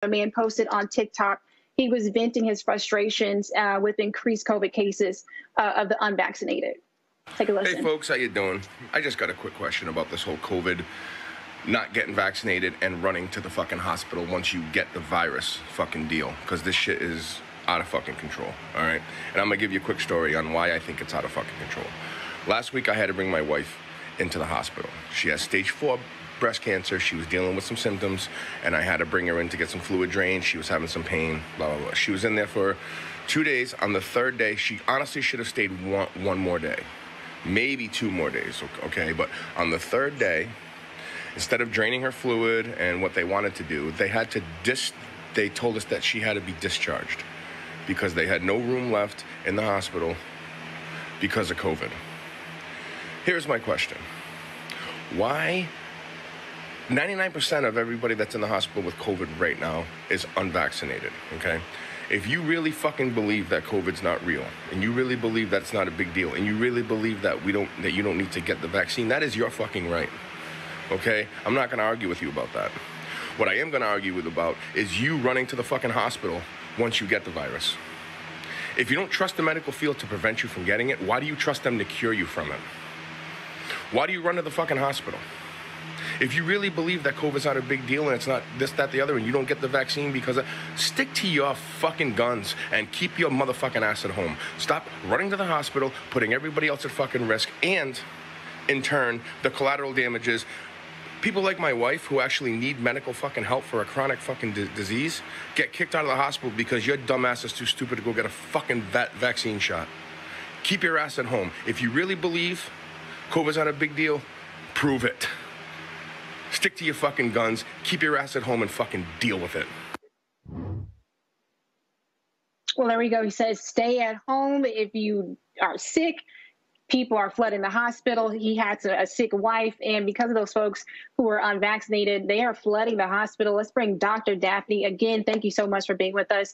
A man posted on TikTok. He was venting his frustrations with increased COVID cases of the unvaccinated. Take a listen. Hey folks, how you doing? I just got a quick question about this whole COVID, not getting vaccinated and running to the fucking hospital once you get the virus fucking deal, because this shit is out of fucking control, all right? And I'm gonna give you a quick story on why I think it's out of fucking control. Last week I had to bring my wife into the hospital. She has stage 4 breast cancer. She was dealing with some symptoms, and I had to bring her in to get some fluid drained. She was having some pain, blah, blah, blah. She was in there for 2 days. On the third day, she honestly should have stayed one more day, maybe 2 more days, okay? But on the third day, instead of draining her fluid and what they wanted to do, they told us that she had to be discharged because they had no room left in the hospital because of COVID. Here's my question. Why 99% of everybody that's in the hospital with COVID right now is unvaccinated, okay? If you really fucking believe that COVID's not real, and you really believe that's not a big deal, and you really believe that you don't need to get the vaccine, that is your fucking right, okay? I'm not gonna argue with you about that. What I am gonna argue with about is you running to the fucking hospital once you get the virus. If you don't trust the medical field to prevent you from getting it, why do you trust them to cure you from it? Why do you run to the fucking hospital? If you really believe that COVID's not a big deal and it's not this, that, the other, and you don't get the vaccine because of, stick to your fucking guns and keep your motherfucking ass at home. Stop running to the hospital, putting everybody else at fucking risk, and in turn, the collateral damages. People like my wife who actually need medical fucking help for a chronic fucking disease get kicked out of the hospital because your dumb ass is too stupid to go get a fucking vaccine shot. Keep your ass at home. If you really believe COVID's not a big deal, prove it. Stick to your fucking guns, keep your ass at home, and fucking deal with it. Well, there we go. He says, stay at home if you are sick. People are flooding the hospital. He had a sick wife, and because of those folks who are unvaccinated, they are flooding the hospital. Let's bring Dr. Daphne. Again, thank you so much for being with us.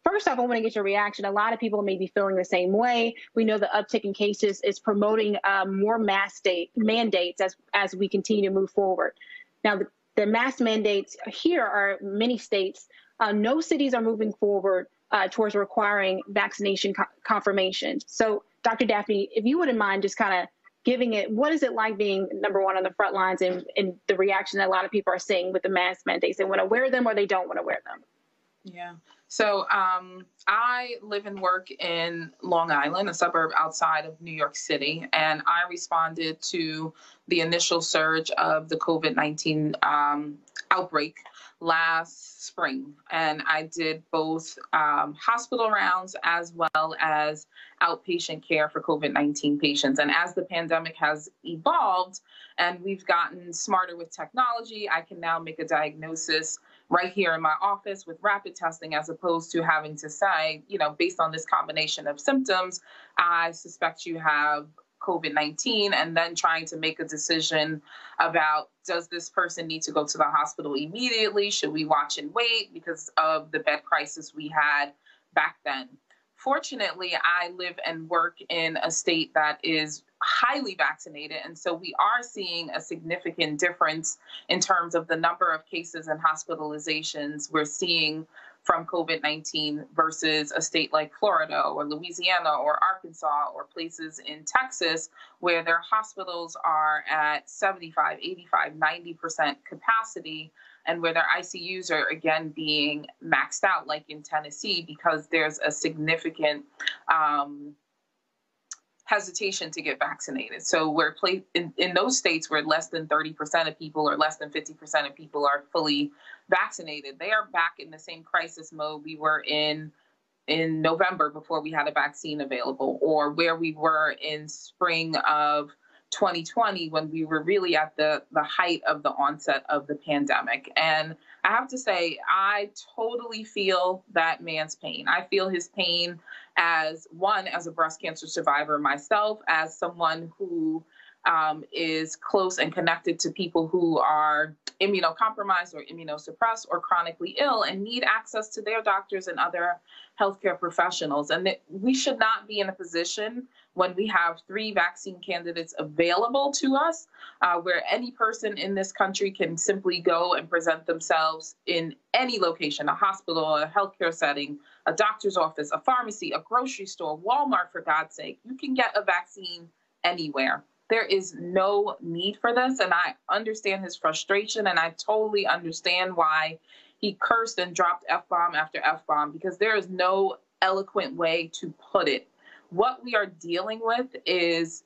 First off, I want to get your reaction. A lot of people may be feeling the same way. We know the uptick in cases is promoting more mask mandates as we continue to move forward. Now, the mask mandates here are many states. No cities are moving forward towards requiring vaccination confirmation. So, Dr. Daphne, if you wouldn't mind just kind of giving it, what is it like being number one on the front lines and the reaction that a lot of people are seeing with the mask mandates? They want to wear them or they don't want to wear them. Yeah. So I live and work in Long Island, a suburb outside of New York City, and I responded to the initial surge of the COVID-19 outbreak last spring. And I did both hospital rounds as well as outpatient care for COVID-19 patients. And as the pandemic has evolved and we've gotten smarter with technology, I can now make a diagnosis right here in my office with rapid testing, as opposed to having to say, based on this combination of symptoms, I suspect you have COVID-19, and then trying to make a decision about, does this person need to go to the hospital immediately? Should we watch and wait because of the bed crisis we had back then? Fortunately, I live and work in a state that is highly vaccinated, and so we are seeing a significant difference in terms of the number of cases and hospitalizations we're seeing from COVID-19 versus a state like Florida or Louisiana or Arkansas or places in Texas where their hospitals are at 75, 85, 90% capacity, and where their ICUs are again being maxed out, like in Tennessee, because there's a significant hesitation to get vaccinated. So we're in those states where less than 30% of people or less than 50% of people are fully vaccinated. They are back in the same crisis mode we were in November before we had a vaccine available, or where we were in spring of 2020 when we were really at the height of the onset of the pandemic. And I have to say, I totally feel that man's pain. I feel his pain as a breast cancer survivor myself, as someone who is close and connected to people who are immunocompromised or immunosuppressed or chronically ill and need access to their doctors and other healthcare professionals. And we should not be in a position when we have 3 vaccine candidates available to us, where any person in this country can simply go and present themselves in any location, a hospital, a healthcare setting, a doctor's office, a pharmacy, a grocery store, Walmart, for God's sake. You can get a vaccine anywhere. There is no need for this, and I understand his frustration, and I totally understand why he cursed and dropped F-bomb after F-bomb, because there is no eloquent way to put it. What we are dealing with is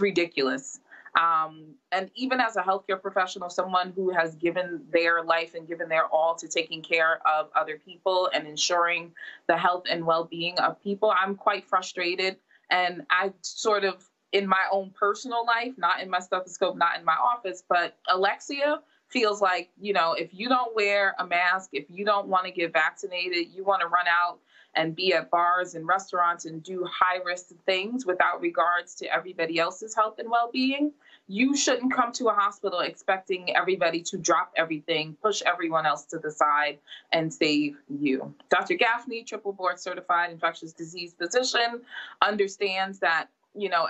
ridiculous. And even as a healthcare professional, someone who has given their life and given their all to taking care of other people and ensuring the health and well-being of people, I'm quite frustrated. And I sort of, in my own personal life, not in my stethoscope, not in my office, but Alexia feels like, if you don't wear a mask, if you don't want to get vaccinated, you want to run out and be at bars and restaurants and do high-risk things without regards to everybody else's health and well-being, you shouldn't come to a hospital expecting everybody to drop everything, push everyone else to the side, and save you. Dr. Gaffney, triple board certified infectious disease physician, understands that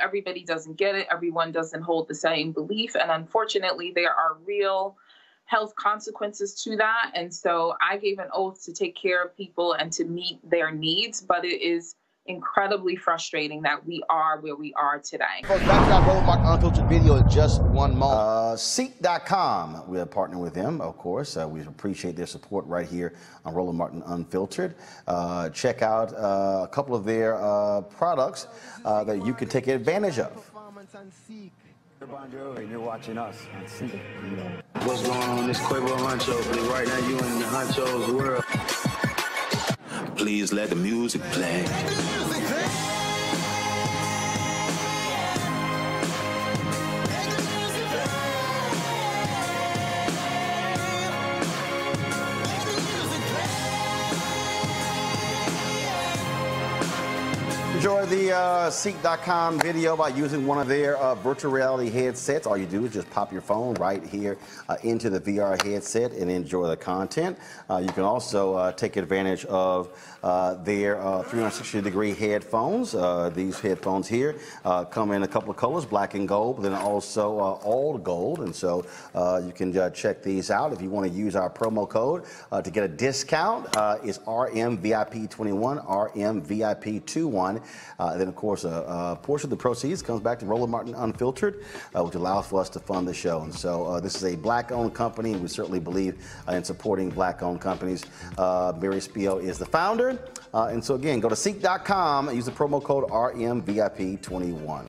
everybody doesn't get it. Everyone doesn't hold the same belief. And unfortunately, there are real health consequences to that. And so I gave an oath to take care of people and to meet their needs. But it is incredibly frustrating that we are where we are today. Folks, back to that Roland Martin Unfiltered video in just one moment. Seek.com, we are partnering with them, of course. We appreciate their support right here on Roland Martin Unfiltered. Check out a couple of their products that you can take advantage of. And you're watching us on Seek. What's going on? This Quavo Huncho, but right now you in the Huncho's world. Please let the music play. Enjoy the Seek.com video by using one of their virtual reality headsets. All you do is just pop your phone right here into the VR headset and enjoy the content. You can also take advantage of their 360-degree headphones. These headphones here come in a couple of colors, black and gold, but then also all gold. And so you can check these out. If you want to use our promo code to get a discount, it's RMVIP21, RMVIP21. Then, of course, a portion of the proceeds comes back to Roland Martin Unfiltered, which allows for us to fund the show. And so this is a black-owned company, and we certainly believe in supporting black-owned companies. Mary Spiel is the founder. And so, again, go to Seek.com and use the promo code RMVIP21.